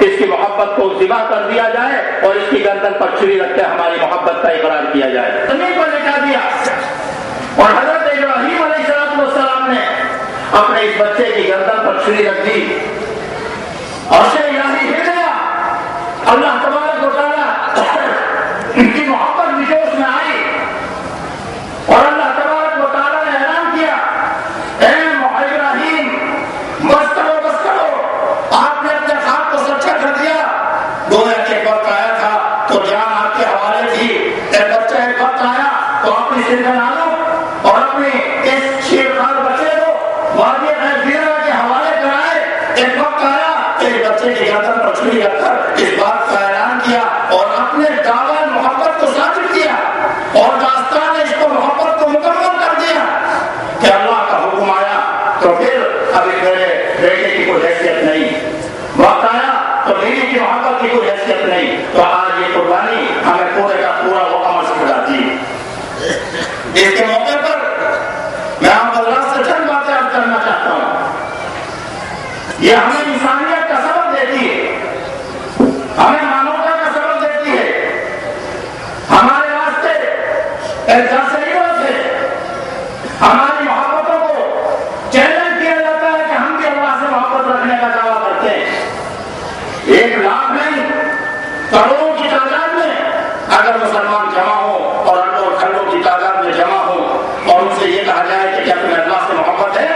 اس کی محبت کو ذبح کر دیا جائے اور اس کی گردن پر چھری رکھ کے ہماری محبت کا اقرار کیا جائے. زمین پر لٹا دیا اور حضرت ابراہیم علیہ السلام نے اپنے اس بچے کی گردن پر چھری رکھ دی. عرش الہی ہل گیا. اللہ تبارک و تعالیٰ ان کی محبت جوش میں آئی اور اللہ تبارک و تعالیٰ نے اعلان کیا اے ابراہیم بس کرو. آپ نے اپنے خواب کو سچا کر دیا. گویا کہ ایک وقت آیا تھا تو جان آپ کے حوالے تھی. ایک بچہ ایک وقت آیا تو اپنی سر بنا لو اور اپنی اس شیرخوار بچے کو وادی غیرہ کے حوالے کرائے. ایک وقت آیا ایک بچے کی گردن پر چھری رکھ کر اس بات کا اعلان کیا اور اپنے دعوی محبت کو ثابت کیا اور داستان اس کو محبت کو مکمل کر دیا کہ اللہ کا حکم آیا تو پھر ابھی میرے بیٹے کی کوئی حیثیت نہیں. وقت آیا تو بیوی کی محبت کی کوئی حیثیت نہیں. تو آج یہ قربانی ہمیں پورے کا پورا مکمل سکھلاتی ہے. اس کے موقع پر میں آپ اللہ سے چند باتیں عرض کرنا چاہتا ہوں. یہ ہمیں انسانیت کا سبق دیتی ہے, ہمیں مانوتا کا سبق دیتی ہے. ہمارے واسطے ایک درس عبرت ہے. ہماری محبتوں کو چیلنج کیا جاتا ہے کہ ہم بھی اللہ سے محبت رکھنے کا دعویٰ کرتے ہیں. 1 لاکھ نہیں کروڑوں کی تعداد میں اگر مسلمان جمع ہو اور اربوں کھربوں کی تعداد میں جمع ہو اور ان سے یہ کہا جائے کہ کیا تمہیں اللہ سے محبت ہے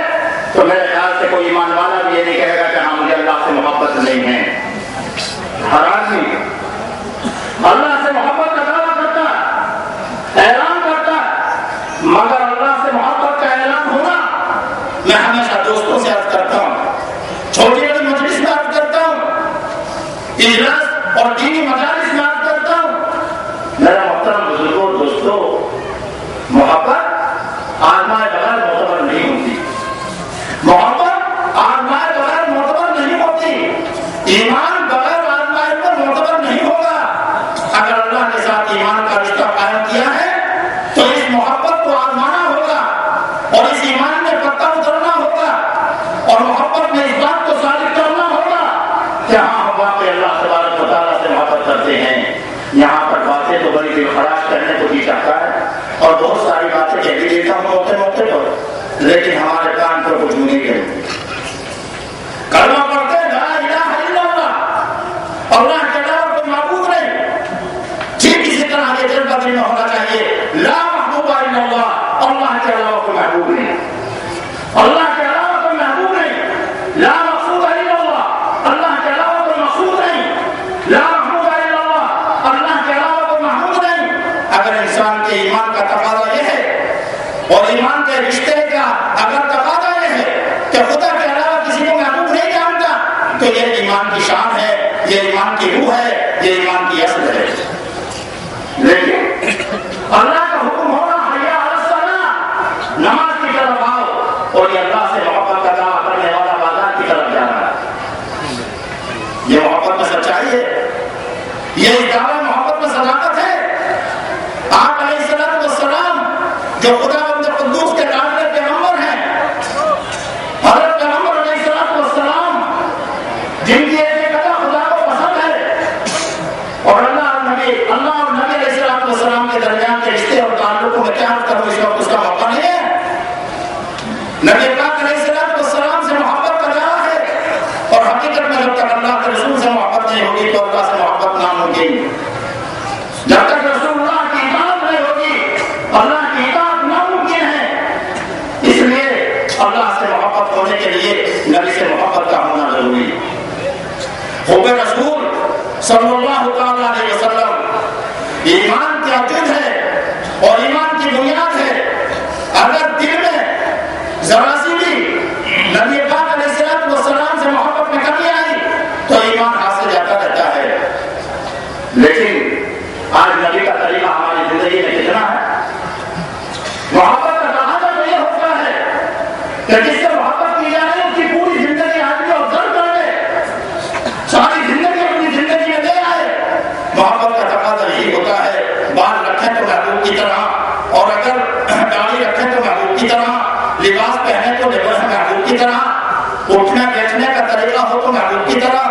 تو میرے خیال سے کوئی ایمان والا بھی یہ نہیں کہے گا کہ ہاں مجھے اللہ سے محبت نہیں ہے. ہر آدمی اللہ سے محبت کا دعویٰ کرتا ہے, اعلان کرتا ہے, مگر اللہ سے محبت کا اعلان ہونا میں ہمیشہ دوستوں سے عرض کرتا ہوں, چھوٹی بڑی مجلس میں عرض کرتا ہوں, اجلاس اور دینی مجالس میں عرض کرتا ہوں. میرا محترم بزرگوں دوستوں, محبت آزمائے بغیر معتبر نہیں ہوتی. محبت آزمائے بغیر معتبر نہیں ہوتی. ایمان بغیر آزمائے پر معتبر نہیں ہوگا. اگر اللہ کے ساتھ ایمان کا رشتہ قائم کیا ہے تو اس محبت کو آزمانا ہوگا اور اس ایمان میں پکا اترنا ہوگا اور محبت میں اس بات کو ثابت کرنا ہوگا کہ ہاں ہم واقعی اللہ تبارک و تعالیٰ سے محبت کرتے ہیں. یہاں پر باتیں تو بڑی دل خراش کرنے کو جی چاہتا ہے اور بہت ساری باتیں کہہ بھی دیتا ہوں موقع موقع پر, لیکن ہمارے کان پر کچھ نہیں ہے. کلمہ پڑھتے لا الہ الا اللہ, اللہ کے علاوہ کوئی معبود نہیں. ٹھیک اسی طرح یہ دل بدل میں ہونا چاہیے لا محبوب الا اللہ, اللہ کے علاوہ کوئی محبوب نہیں. اللہ کے علاوہ کوئی محبوب نہیں. لا مقصود الا اللہ, اللہ کے علاوہ کوئی مقصود نہیں. لا محبوب الا اللہ, اللہ کے علاوہ کوئی محبوب نہیں. اگر انسان کے ایمان کا تقاضا یہ ہے اور ایمان کے رشتے کا اگر تقاضا یہ ہے کہ خدا کے علاوہ کسی کو محبوب نہیں جانتا تو یہ ایمان کی شان ہے, یہ ایمان کی روح ہے, یہ ایمان کی اصل ہے. لیکن اللہ کا حکم ہونا حیا علی الصلاۃ, نماز کی طرف آؤ, اور یہ اللہ سے محبت کا دعویٰ کرنے والا بازار کی طرف جانا ہے. یہ محبت میں سچائی ہے, یہ دعویٰ محبت میں صداقت ہے. آپ علیہ السلام جو خدا بند قدوس کے لاڈلے پیغمبر ہیں, حضرت پیغمبر علیہ السلام جن کی ایک ادا خدا کو پسند ہے اور اللہ اور نبی علیہ السلام کے درمیان کے رشتے اور تعلقوں میں کیا کروں اس وقت اس کا موقع نہیں ہے. نبی پاک علیہ السلام سے محبت کا دعویٰ ہے اور حقیقت میں جب تک اللہ کے رسول سے محبت نہیں ہوگی تو اللہ سے محبت ناممکن. جب تک رسول اللہ کی اطاعت نہیں ہوگی اللہ کی اطاعت ناممکن ہے. اس لیے اللہ سے محبت ہونے کے لیے نبی سے محبت کا ہونا ضروری ہے. حب رسول صلی اللہ تعالیٰ علیہ وسلم ایمان کی عقید ہے اور ایمان کی بنیاد ہے. اگر دل میں ذرا سی بھی نبی پاک علیہ السلام سے محبت میں کمی آئی تو ایمان حاصل جاتا رہتا ہے. لیکن آج نبی کا طریقہ ہماری زندگی میں کتنا ہے؟ محبت کا تقاضا تو یہ ہوتا ہے کہ جس سے محبت کی جائے اس کی پوری زندگی آدمی اور درد کر دے, ساری زندگی اپنی زندگی میں دے آئے. محبت کا تقاضا یہی ہوتا ہے, بال رکھیں تو محبوب کی طرح اور اگر داڑھی رکھیں تو محبوب کی طرح, لباس پہنے تو لباس محبوب کی طرح, اٹھنے بیٹھنے کا طریقہ ہو تو محبوب کی طرح,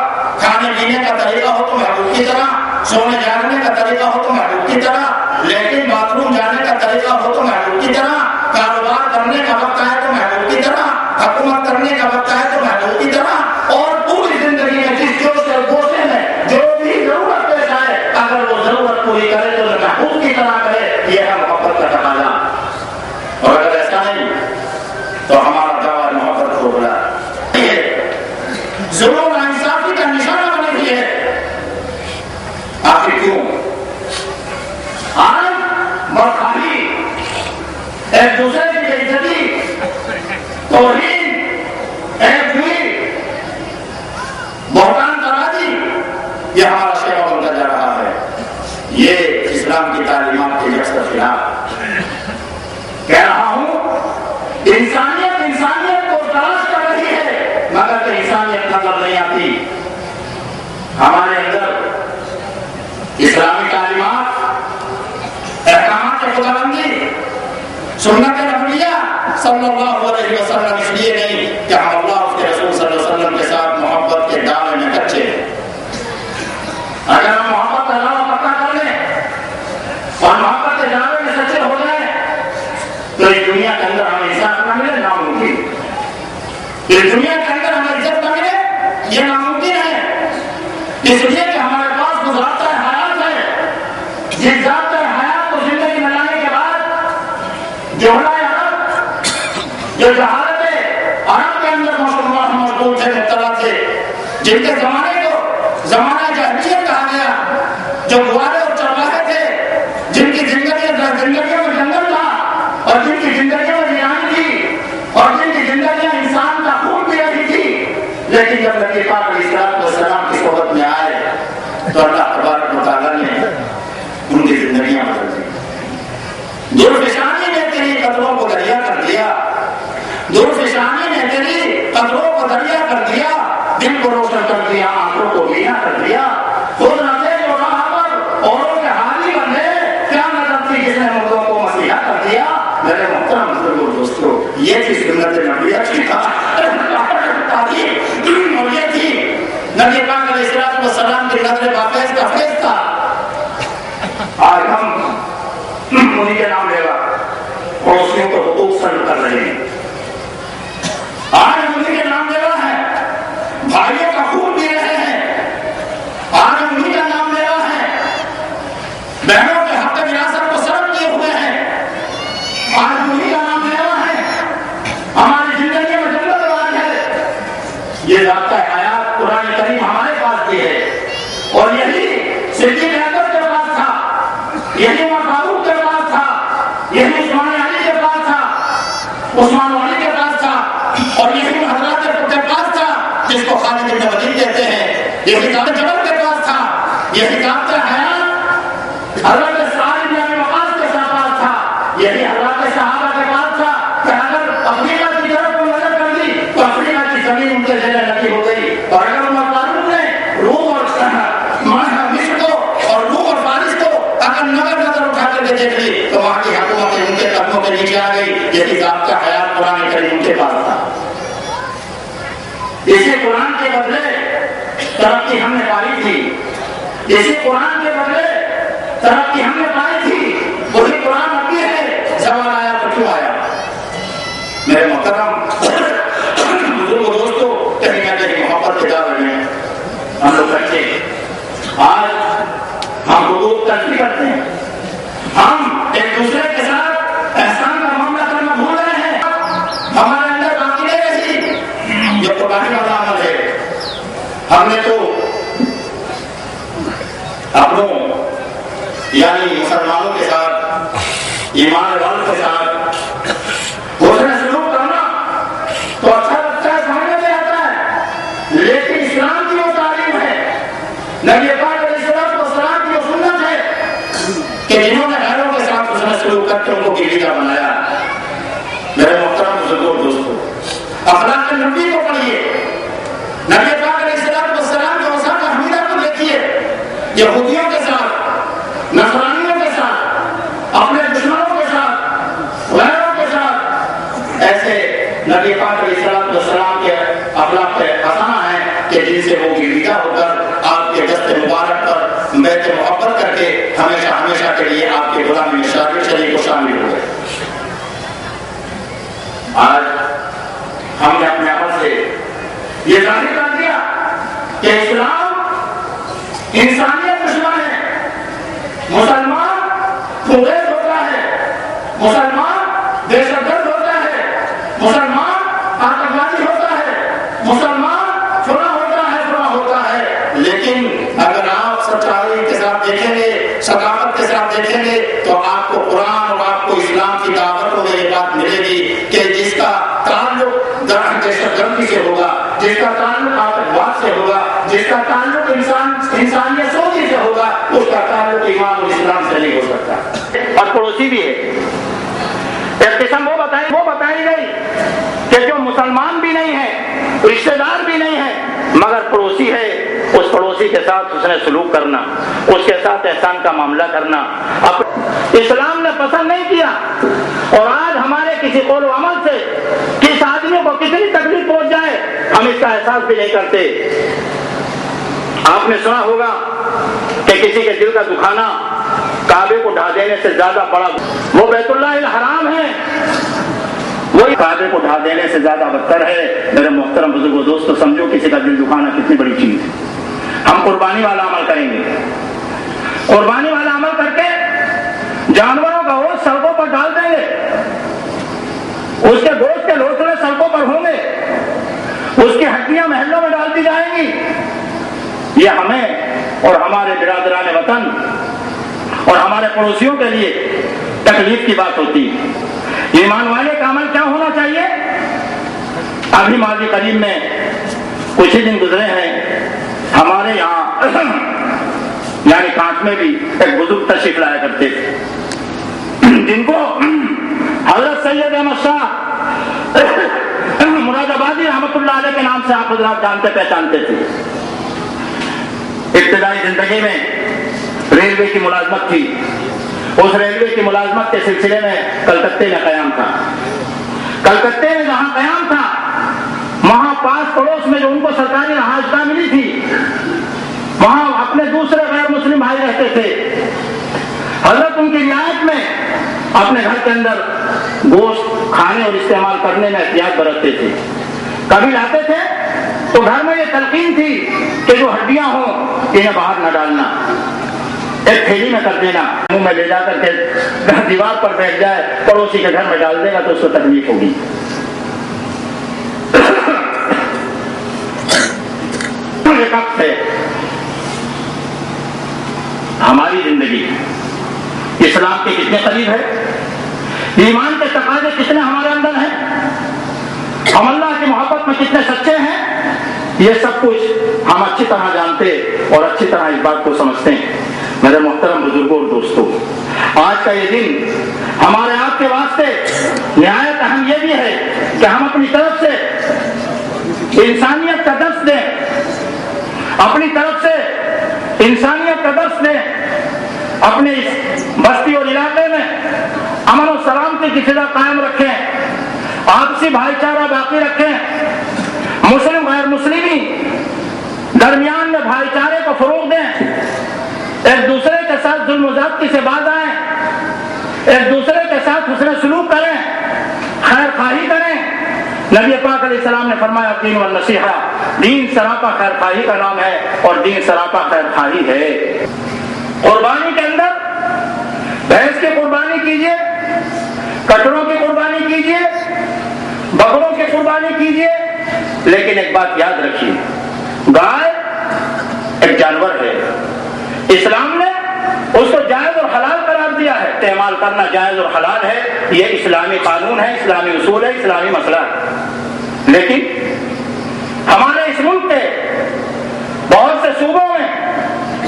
پینے کا طریقہ ہو تو محبوب کی طرح، سونے جاگنے کا طریقہ ہو تو محبوب کی طرح، لیکن باتھ روم جانے کا طریقہ ہو تو محبوب کی طرح، کاروبار کرنے کا وقت آئے تو محبوب کی طرح، حکومت کرنے کا وقت آئے تو محبوب کی طرح، اور پوری زندگی میں جس جوش اور گوشے میں جو بھی ضرورت پیش آئے اگر وہ ضرورت پوری کرے تو محبوب کی طرح کرے، یہ ہے محبت کا تقاضا۔ اور اگر ایسا نہیں تو ہمارا جواب محبت کو بلا ظلم و انصافی کا نشانہ بنے ہوئی ہے۔ آخر کیوں آج بدخواہی، ایک دوسرے کی بے عزتی، توہین، ایک ہوئی، بہتان ترازی، یہ ہمارا شیوا بنتا جا رہا ہے۔ یہ اسلام کی تعلیمات کے یکسر خلاف کہہ رہا ہوں۔ انسانیت انسانیت کو تلاش کر رہی ہے مگر انسانیت نظر نہیں آتی۔ ہمارے اندر اسلامی تعلیمات، احکامات خداوندی، سنت نبویہ صلی اللہ علیہ وسلم اس لیے نہیں کہ ہم اللہ اس کے رسول صلی اللہ علیہ وسلم کے ساتھ محبت کے دعوے میں کچے ہیں۔ اگر ہم محبت کا دعویٰ پکا کر لیں اور محبت کے دعوے میں سچے ہو جائیں تو اس دنیا کے اندر ہمیں عزت نہ ملے، ناممکن۔ اس دنیا کے اندر ہمیں عزت نہ ملے، یہ ناممکن ہے، اس لیے کہ ہمارے پاس گزارتا حیات ہے۔ جس ذات حیات کو زندگی میں لانے کے بعد جوہرائے عرب، جو جہالت عرب کے اندر مسلمان موجود تھے، مبتلا تھے، جن کے زمانے کو زمانہ جاہلیت کہا گیا، جو گوارے اور چرواہے تھے، جن کی زندگیوں میں جنگل تھا اور جن کی زندگیوں میں ویرانی تھی اور جن کی زندگیاں انسان کا خون پی رہی تھی، لیکن جب نبی پاک علیہ السلام کی صحبت میں آئے تو اللہ تبارک و تعالیٰ نے ان کی زندگیاں بدل دی۔ درفشانی نے تیری قدروں کو دریا کر دیا، درفشانی نے تیری قدروں کو دریا کر دیا، دل کو روشن کر دیا، آنکھوں کو بینا کر دیا۔ خود نہ تھے جو راہ پر اوروں کے حالی بندے، کیا نظر تھی جس نے مردوں کو مسیحا کر دیا۔ میرے محترم بزرگوں دوستو، یہ تھی سنت نبویہ کی تعلیم، اور یہ تھی نبی پاک علیہ السلام کی نظر بافیز کا فیض تھا۔ آج ہم انہیں کے نام لے گا پڑوسیوں کو حقوق سلب کر رہے ہیں، آج انہیں کے نام لے گا ہے بھائیوں کا خون پی رہے ہیں، آج انہیں کا نام لے رہا ہے بہنوں کے حق وراثت کو سلب کیے ہوئے ہیں، آج انہیں کا نام لے رہا ہے ہماری زندگی میں جنگل راج ہے۔ یہ ضابطہ حیات قرآن کریم ہمارے پاس بھی ہے، اور یہی صدیق اکبر کے پاس تھا، یہی عمر فاروق کے پاس تھا، یہی عثمان علی کے پاس تھا، عثمان علی کے پاس تھا، اور یہی حضرات کے پاس تھا جس کو خالد بن ولید کہتے ہیں، یہی ضابطہ جبر کے پاس تھا، یہی ضابطہ حیات حضرت سعد بن ابی وقاص کے پاس تھا، یہی حضرات صحابہ کے پاس تھا کہ اگر افریقہ کی طرف کو نظر کر دی تو افریقہ کی زمین ان کے زیر نفی ہو گئی، اور اگر عمر فاروق نے روم اور مصر کو اور روم اور فارس کو اگر نظر اٹھا کر کے دیکھ لی تو وہاں کی حکومت ان کے قدموں کے نیچے آ گئی۔ یہی ضابطہ حیات قرآن کریم ان کے پاس تھا۔ اسی قرآن کے بدلے ترقی ہم نے پائی تھی، اسی قرآن کے بدلے ترقی ہم نے پائی تھی، وہی قرآن ابھی ہے، سوال آیا تو کیوں آیا؟ میرے محترم بزرگ دوستو، کہیں نہ کہیں محبت کے دعوے میں ہم لوگ بچے ہیں۔ آج ہم حقوق تلفی کرتے ہیں، ہم ایک دوسرے کے ساتھ احسان کا معاملہ کرنا بھول رہے ہیں، ہمارے اندر باقی نہیں رہی۔ یہ قرآن والا عمل ہے، ہم نے تو اپنوں یعنی مسلمانوں کے ساتھ، ایمان والوں کے ساتھ حسن سلوک کرنا تو اچھا لگتا ہے، سمجھ میں آتا ہے، لیکن اسلام کی وہ تعلیم ہے، نبی پاک علیہ السلام کی وہ سنت ہے کہ جنہوں نے غیروں کے ساتھ حسن سلوک کر کے ان کو گیلی کا بنایا۔ میرے محترم بزرگوں دوستوں، اخلاق نبی کو پڑھیے، نبی پاک علیہ السلام کے اوصاف حمیدہ کو دیکھیے، یہودیوں کے ساتھ، نصرانیوں کے ساتھ، اپنے دشمنوں کے ساتھ، غیروں کے ساتھ، ایسے نبی پاک علیہ السلام کے اخلاق حسنہ ہیں کہ جن سے وہ گیلیدہ ہو کر ہمیشہ ہمیشہ کے لیے آپ کے غلامی میں شریک و شامل ہو گئے۔ آج ہم نے اپنے عمل سے یہ ظاہر کر دیا کہ اسلام انسانیت دشمن ہے، مسلمان خونریز ہوتا ہے، مسلمان دہشت گرد ہوتا ہے، مسلمان آتنکوادی ہوتا ہے، مسلمان فلاں ہوتا ہے۔ لیکن اگر آپ سچائی کے ساتھ دیکھیں گے، صداقت کے ساتھ دیکھیں گے، تو آپ کو قرآن اور آپ کو اسلام کی دعوت میں یہ بات ملے گی کہ جس کا تعلق دہشت گردی سے ہوگا، جس کا تعلق آتنکواد سے ہوگا، جس کا تعلق انسانیت سوچی سے ہوگا، اس کا تعلق ایمان اور اسلام سے نہیں ہو سکتا۔ اور پڑوسی بھی ہے، ایک قسم وہ بتائی گئی کہ جو مسلمان بھی نہیں ہے، رشتہ دار بھی نہیں ہے، مگر پڑوسی ہے، اس پڑوسی کے ساتھ اس نے سلوک کرنا، اس کے ساتھ احسان کا معاملہ کرنا اسلام نے پسند نہیں کیا۔ اور آج ہمارے کسی قول و عمل سے کس آدمی کو کتنی تکلیف پہنچ جائے ہم اس کا احساس بھی نہیں کرتے۔ آپ نے سنا ہوگا کہ کسی کے دل کا دکھانا کعبے کو ڈھا دینے سے زیادہ بڑا، وہ بیت اللہ الحرام ہے، وہی کعبے کو ڈھا دینے سے زیادہ بدتر ہے۔ میرے محترم بزرگوں دوستو، سمجھو کسی کا دل دکھانا کتنی بڑی چیز ہے۔ ہم قربانی والا عمل کریں گے، قربانی والا عمل کر کے جانوروں کا گوشت سڑکوں پر ڈال دیں گے، اس کے گوشت کے لوٹڑے سڑکوں پر ہوں گے، اس کی ہڈیاں محلوں میں ڈال دی جائیں گی۔ یہ ہمیں اور ہمارے برادران وطن اور ہمارے پڑوسیوں کے لیے تکلیف کی بات ہوتی ہے۔ ایمان والے کا عمل کیا ہونا چاہیے؟ ابھی ماضی قریب میں کچھ ہی دن گزرے ہیں، ہمارے یہاں یعنی کانٹ میں بھی ایک بزرگ تشریف لایا کرتے تھے، جن کو حضرت سید احمد شاہ مراد آبادی رحمۃ اللہ علیہ کے نام سے آپ حضرات جانتے پہچانتے تھے۔ ابتدائی زندگی میں ریلوے کی ملازمت تھی، اس ریلوے کی ملازمت کے سلسلے میں کلکتے میں قیام تھا۔ کلکتے میں جہاں قیام تھا، وہاں پاس پڑوس میں جو ان کو سرکاری رہائش گاہ ملی تھی، وہاں اپنے دوسرے غیر مسلم بھائی رہتے تھے۔ حضرت ان کی رعایت میں اپنے گھر کے اندر گوشت کھانے اور استعمال کرنے میں احتیاط برتتے تھے۔ کبھی لاتے تھے تو گھر میں یہ تلقین تھی کہ جو ہڈیاں ہوں انہیں باہر نہ ڈالنا، ایک تھیلی میں کر دینا، منہ میں لے جا کر کے دیوار پر بیٹھ جائے، پڑوسی کے گھر میں ڈال دے گا تو اس کو تکلیف ہوگی۔ ایک وقت ہے ہماری زندگی اسلام کے کتنے قریب ہے، ایمان کے تقاضے کتنے ہمارے اندر ہیں، ہم اللہ کی محبت میں کتنے سچے ہیں، یہ سب کچھ ہم اچھی طرح جانتے اور اچھی طرح اس بات کو سمجھتے ہیں۔ میرے محترم بزرگوں اور دوستوں، آج کا یہ دن ہمارے آپ کے واسطے نہایت اہم یہ بھی ہے کہ ہم اپنی طرف سے انسانیت کا درس دیں، اپنی طرف سے انسانیت کا درس دیں، اپنے اس بستی اور علاقے میں امن و سلامتی کی فضا قائم رکھیں، آپسی بھائی چارہ باقی رکھیں، مسلم غیر مسلمی درمیان میں بھائی چارے کو فروغ دیں، ایک دوسرے کے ساتھ ظلم و زیادتی سے باز آئیں، ایک دوسرے کے ساتھ حسن سلوک کریں، خیر خواہی کریں۔ نبی پاک علیہ السلام نے فرمایا دین والنصیحہ، دین سراپا خیر خواہی کا نام ہے اور دین سراپا خیر خواہی ہے۔ قربانی کے اندر بھینس کی قربانی کیجیے، کٹڑوں کی قربانی کیجیے، بکروں کی قربانی کیجیے، لیکن ایک بات یاد رکھیے، گائے ایک جانور ہے، اسلام نے اس کو جائز اور حلال قرار دیا ہے، استعمال کرنا جائز اور حلال ہے، یہ اسلامی قانون ہے، اسلامی اصول ہے، اسلامی مسئلہ ہے۔ لیکن ہمارے اس ملک کے بہت سے صوبوں میں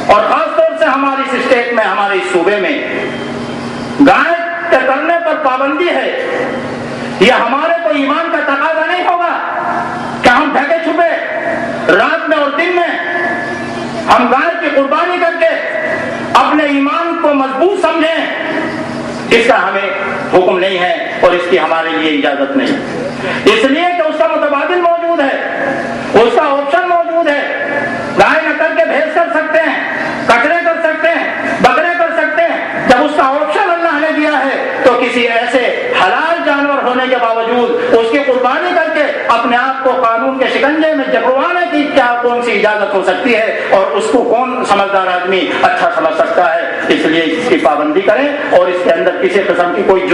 اور خاص طور سے ہماری اس اسٹیٹ میں، ہمارے اس صوبے میں گائے کے کرنے پر پابندی ہے۔ یہ ہمارے کو ایمان کا تقاضا نہیں ہوگا کہ ہم ڈھکے چھپے رات میں اور دن میں ہم گائے کی قربانی کر کے اپنے ایمان کو مضبوط سمجھیں، اس کا ہمیں حکم نہیں ہے اور اس کی ہمارے لیے اجازت نہیں، اس لیے کہ اس کا متبادل موجود ہے، اس کا آپشن موجود ہے۔ گائے نہ کر کے بھینس کر سکتے ہیں، کٹڑے کر سکتے ہیں، بکرے کر باوجود اس کی قربانی کر کے اپنے آپ کو قانون کے شکنجے میں جکڑوانے کی کیا کون سی اجازت ہو سکتی ہے، اور اس کو کون سمجھدار آدمی اچھا سمجھ سکتا ہے؟ اس لیے اس کی پابندی کریں اور اس کے اندر کسی قسم کی کوئی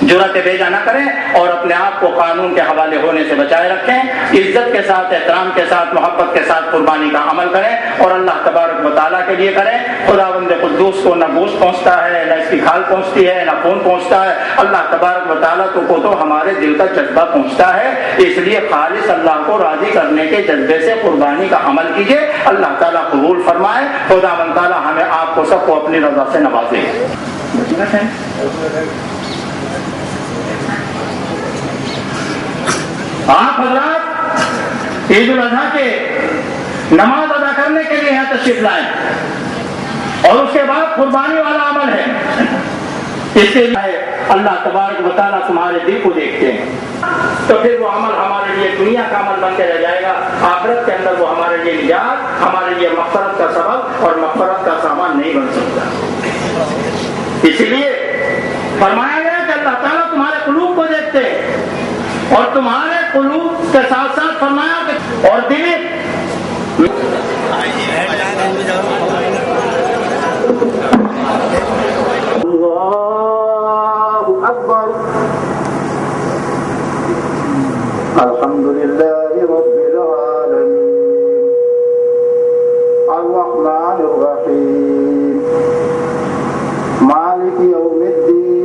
جرأت بیجا نہ کریں، اور اپنے آپ کو قانون کے حوالے ہونے سے بچائے رکھیں۔ عزت کے ساتھ، احترام کے ساتھ، محبت کے ساتھ قربانی کا عمل کریں اور اللہ تبارک و تعالیٰ کے لیے کریں۔ خداوند قدوس کو نہ گوشت پہنچتا ہے، نہ اس کی کھال پہنچتی ہے، نہ خون پہنچتا ہے۔ اللہ تبارک و تعالیٰ کو تو ہمارے دل کا جذبہ پہنچتا ہے، اس لیے خالص اللہ کو راضی کرنے کے جذبے سے قربانی کا عمل کیجیے۔ اللہ تعالیٰ قبول فرمائے۔ خداوند تعالیٰ ہمیں آپ کو سب کو اپنی رضا سے نوازے۔ آپ حضرات عید الاضحیٰ کے نماز ادا کرنے کے لیے یہاں تشریف لائیں، اور اس کے بعد قربانی والا عمل ہے، اس کے لیے اللہ تبارک و تعالیٰ تمہارے دل کو دیکھتے ہیں، تو پھر وہ عمل ہمارے لیے دنیا کا عمل بن کے رہ جائے گا، آخرت کے اندر وہ ہمارے لیے نجات، ہمارے لیے مغفرت کا سبب اور مغفرت کا سامان نہیں بن سکتا۔ اس لیے فرمایا گیا کہ اللہ تعالیٰ تمہارے قلوب کو دیکھتے ہیں، اور تمہارے قلوب کے ساتھ ساتھ فرمایا کہ اور دل اللہ اکبر۔ الحمدللہ رب العالمین الرحمن الرحیم مالک یوم الدین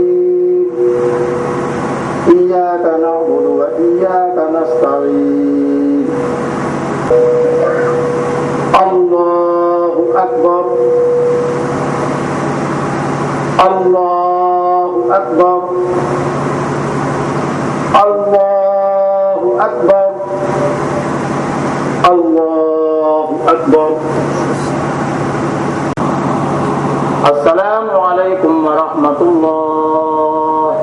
إياك نعبد وإياك نستعين الله أكبر الله أكبر الله أكبر الله أكبر۔ السلام علیکم ورحمۃ اللہ،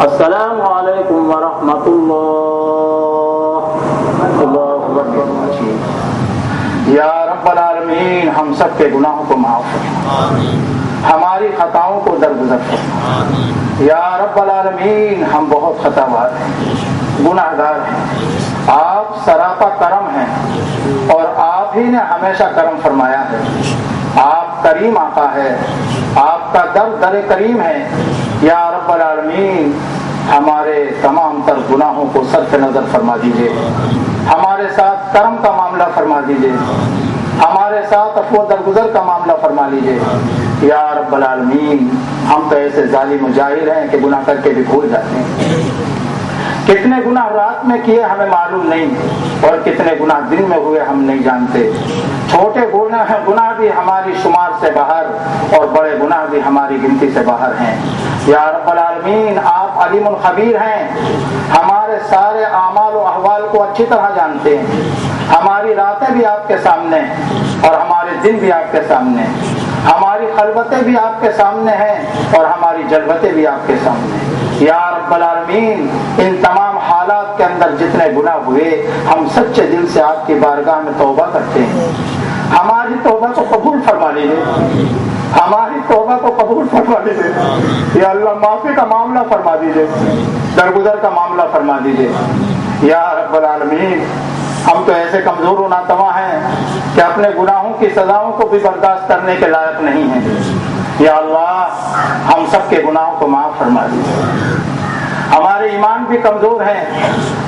السلام علیکم ورحمۃ اللہ۔ اللہ اکبر۔ یا رب العالمین ہم سب کے گناہوں کو معاف فرما، ہماری خطاؤں کو درگزر فرما۔ یا رب العالمین ہم بہت خطاوار ہیں، گناہ گار ہیں، آپ سراپا کرم ہیں، اور آپ ہی نے ہمیشہ کرم فرمایا ہے۔ آپ کریم آقا ہے، آپ کا در کریم ہے۔ یا رب العالمین ہمارے تمام تر گناہوں کو صرف نظر فرما دیجئے، ہمارے ساتھ کرم کا معاملہ فرما دیجئے، ہمارے ساتھ عفو درگزر کا معاملہ فرما لیجئے۔ یا رب العالمین ہم تو ایسے ظالم و جاہل ہیں کہ گناہ کر کے بھی بھول جاتے ہیں، کتنے گناہ رات میں کیے ہمیں معلوم نہیں، اور کتنے گناہ دن میں ہوئے ہم نہیں جانتے۔ چھوٹے گناہ بھی ہماری شمار سے باہر، اور بڑے گناہ بھی ہماری گنتی سے باہر ہیں۔ یا رب العالمین آپ علیم الخبیر ہیں، ہمارے سارے اعمال و احوال کو اچھی طرح جانتے ہیں، ہماری راتیں بھی آپ کے سامنے ہیں اور ہمارے دن بھی آپ کے سامنے ہیں، ہماری خلوتیں بھی آپ کے سامنے ہیں اور ہماری جلوتیں بھی آپ کے سامنے ہیں۔ یا رب العالمین ان تمام حالات کے اندر جتنے گناہ ہوئے ہم سچے دل سے آپ کی بارگاہ میں توبہ کرتے ہیں، ہماری توبہ کو قبول فرما لیجیے، ہماری توبہ کو قبول فرما دیجیے۔ یا اللہ معافی کا معاملہ فرما دیجیے، درگزر کا معاملہ فرما دیجیے۔ یا رب العالمین ہم تو ایسے کمزور و ناتواں ہیں کہ اپنے گناہوں کی سزاؤں کو بھی برداشت کرنے کے لائق نہیں ہیں۔ یا اللہ ہم سب کے گناہوں کو معاف فرما دیجیے۔ ہمارے ایمان بھی کمزور ہیں،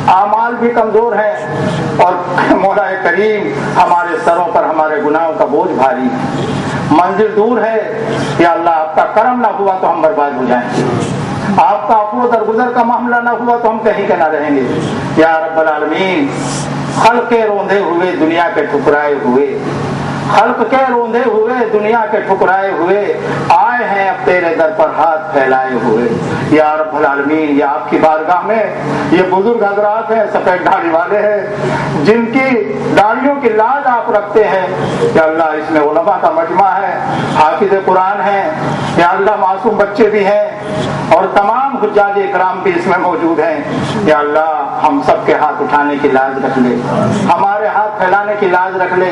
اعمال بھی کمزور ہیں، اور مولا کریم ہمارے سروں پر ہمارے گناہوں کا بوجھ بھاری ہے، منزل دور ہے۔ یا اللہ آپ کا کرم نہ ہوا تو ہم برباد ہو جائیں گے، آپ کا عفو درگزر کا معاملہ نہ ہوا تو ہم کہیں کے نہ رہیں گے۔ یا رب العالمین خلق کے روندے ہوئے دنیا کے ٹھکرائے ہوئے، خلق کے روندے ہوئے دنیا کے ٹھکرائے ہوئے آئے ہیں اب تیرے در پر ہاتھ پھیلائے ہوئے۔ یا رب العالمین یہ آپ کی بارگاہ میں یہ بزرگ حضرات ہیں، سفید داڑھی والے ہیں، جن کی داڑھیوں کی لاج آپ رکھتے ہیں۔ یا اللہ اس میں علماء کا مجمع ہے، حافظ قرآن ہیں، یا اللہ معصوم بچے بھی ہیں اور تمام حجاج اکرام بھی اس میں موجود ہیں. یا اللہ ہم سب کے ہاتھ اٹھانے کی لاز رکھ لے, ہمارے ہاتھ پھیلانے کی لاز رکھ لے,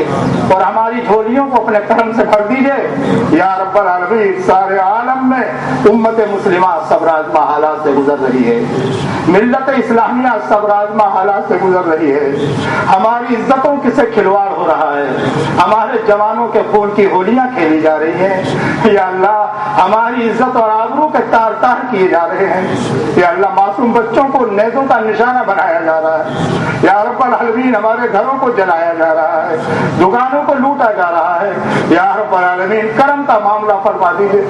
اور ہماری جھولیوں کو اپنے کرم سے بھر دیجیے. یا رب العالمین سارے عالم میں امت مسلمہ صبر آزما حالات سے گزر رہی ہے, ملت اسلامیہ صبر آزما حالات سے گزر رہی ہے. ہماری عزتوں سے کھلواڑ ہو رہا ہے, ہمارے جوانوں کے خون کی ہولیاں کھیلی جا رہی ہیں. یا اللہ ہماری عزت اور آبرو کے تار تار کیے جا رہے ہیں. یا اللہ معصوم بچوں کو نیزوں کا نشانہ بنایا جا رہا ہے. یا رب العالمین ہمارے گھروں کو جلایا جا رہا ہے, دکانوں کو لوٹا جا رہا ہے. یا رب العالمین کرم کا معاملہ فرما دیجیے,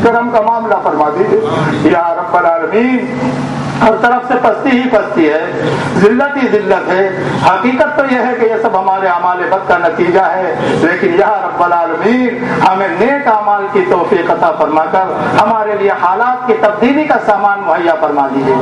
کرم کا معاملہ فرما دیجیے. یا رب العالمین ہر طرف سے پستی ہی پستی ہے, ذلت ہی ذلت ہے. حقیقت تو یہ ہے کہ یہ سب ہمارے اعمال بد کا نتیجہ ہے, لیکن یا رب العالمین ہمیں نیک اعمال کی توفیق عطا فرما کر ہمارے لیے حالات کی تبدیلی کا سامان مہیا فرما دیجیے.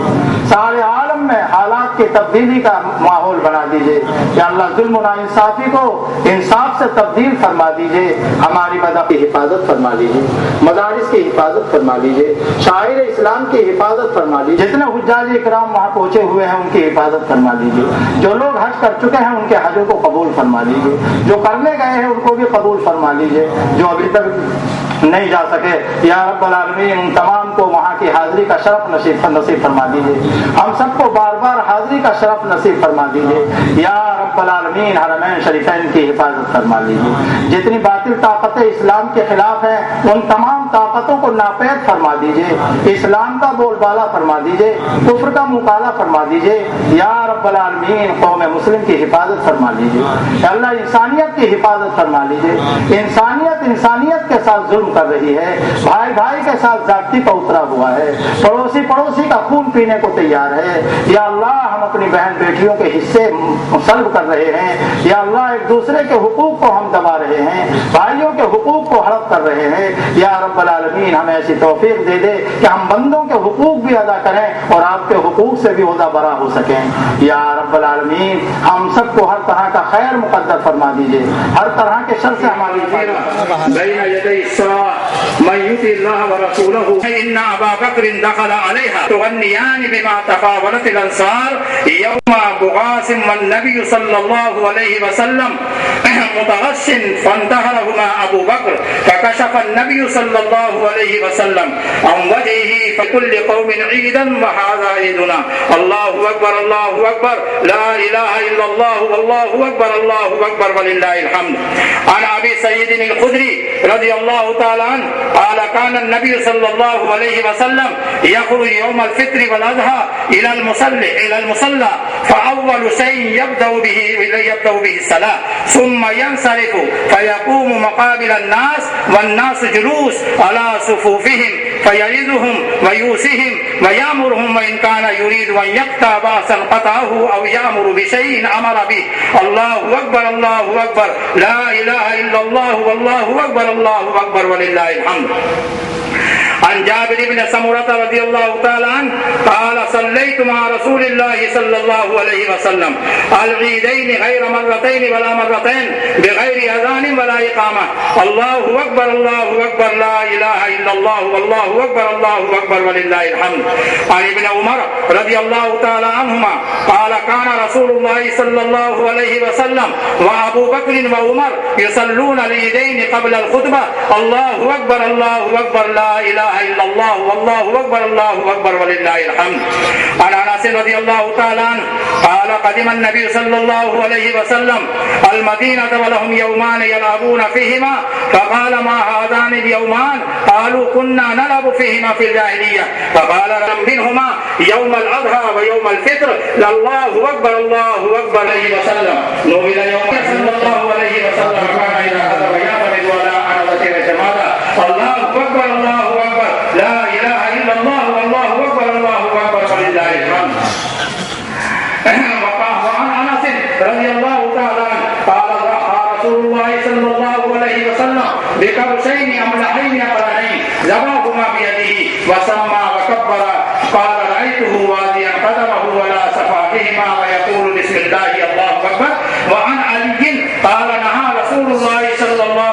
سارے عالم میں حالات کی تبدیلی کا ماحول بنا دیجیے. یا اللہ ظلم و ناانصافی کو انصاف سے تبدیل فرما دیجیے. ہماری مذہب کی حفاظت فرما لیجیے, مدارس کی حفاظت فرما لیجیے, شاعر اسلام کی حفاظت فرما لیجیے. جتنے حجاج اکرام وہاں پہنچے ہوئے ہیں ان کی حفاظت فرما لیجیے. جو لوگ حج کر چکے ہیں ان کے حجوں کو قبول فرما لیجیے. جو کرنے گئے ہیں ان کو بھی قبول فرما لیجیے. جو ابھی تک نہیں جا سکے یا رب العالمین ان تمام کو وہاں کی حاضری کا شرف نصیب فرما دیجیے. ہم سب کو بار بار حاضری کا شرف نصیب فرما دیجیے. یا رب العالمین حرمین شریفین کی حفاظت فرما لیجیے. جتنی باطل طاقتیں اسلام کے خلاف ہیں ان تمام طاقتوں کو ناپید فرما دیجیے. اسلام کا بول بالا فرما دیجیے, کفر کا مقابلہ فرما دیجیے. یا رب العالمین قوم مسلم کی حفاظت فرما لیجیے. اللہ انسانیت کی حفاظت فرما لیجیے. انسانیت کے ساتھ ظلم کر رہی ہے, بھائی بھائی کے ساتھ زیادتی کا اترا ہوا ہے, پڑوسی کا خون پینے کو تیار ہے. یا اللہ ہم اپنی بہن بیٹیوں کے حصے سلب کر رہے ہیں. یا اللہ ایک دوسرے کے حقوق کو ہم دبا رہے ہیں, بھائیوں کے حقوق کو ہڑپ کر رہے ہیں. یا رب العالمین ہمیں ایسی توفیق دے دے کہ ہم بندوں کے حقوق بھی ادا کریں اور آپ کے حقوق سے بھی عہدہ برا ہو سکیں. یا رب العالمین ہم سب کو ہر طرح کا خیر مقدر فرما دیجیے, ہر طرح کے شر سے ہماری من يطع الله ورسوله ان ابا بكر دخل عليها تغنيان بما تقابلت الانصار يوم بغاث والنبي صلى الله عليه وسلم متغش فانتهرهما ابو بكر فكشف النبي صلى الله عليه وسلم عن وجهه فكل قوم عيدا وهذا عيدنا. الله اكبر الله اكبر لا اله الا الله والله اكبر الله اكبر ولله الحمد. عن ابي سعيد الخدري رضي الله تعالى عنه قال كان النبي صلى الله عليه وسلم يخرج يوم الفطر والاضحى الى المصلى فاول شيء يبدا به الصلاه ثم ينصرف فيقوم مقابل الناس والناس جلوس على صفوفهم فيعظهم ويوصيهم ويأمرهم وإن كان يريد أن يقطع بأسا قطعه أو يأمر بشيء أمر به. الله أكبر الله أكبر لا إله إلا الله والله أكبر الله أكبر ولله الحمد. عن جابر بن سمرة رضي الله تعالى عنه قال صليت مع رسول الله صلى الله عليه وسلم العيدين غير مرتين ولا مرتين بغير أذان ولا إقامة. الله أكبر الله أكبر لا إله إلا الله والله أكبر الله أكبر ولله الحمد. عن ابن عمر رضي الله تعالى عنهما قال كان رسول الله صلى الله عليه وسلم وأبو بكر وعمر يصلون العيدين قبل الخطبة. الله أكبر الله أكبر لا إله إلا الله والله أكبر الله أكبر ولله الحمد. عن أنس رضي الله تعالى عنه قال قدم النبي صلى الله عليه وسلم المدينة ولهم يومان يلعبون فيهما فقال ما هذان اليومان قالوا كنا نلعب فيهما في الجاهلية فقال منهما يوم الأضحى ويوم الفطر الله أكبر الله أكبر عليه وسلم. نوبل يوم صلى الله عليه وسلم كان إذا حضر يعتمد على عرضة الجماعة الله أكبر الله أكبر لا إله إلا الله والله أكبر الله أكبر ولله الحمد. وعن أنس رضي الله تعالى عنه قال رسول الله صلى الله عليه وسلم بكبشين أملحين أقرنين ذبحهما بيده وسمى وكبر قال رأيته واديا قدمه ولا سفى بهما ويقول بسم الله الله أكبر. وعن علي قال نهى رسول الله صلى الله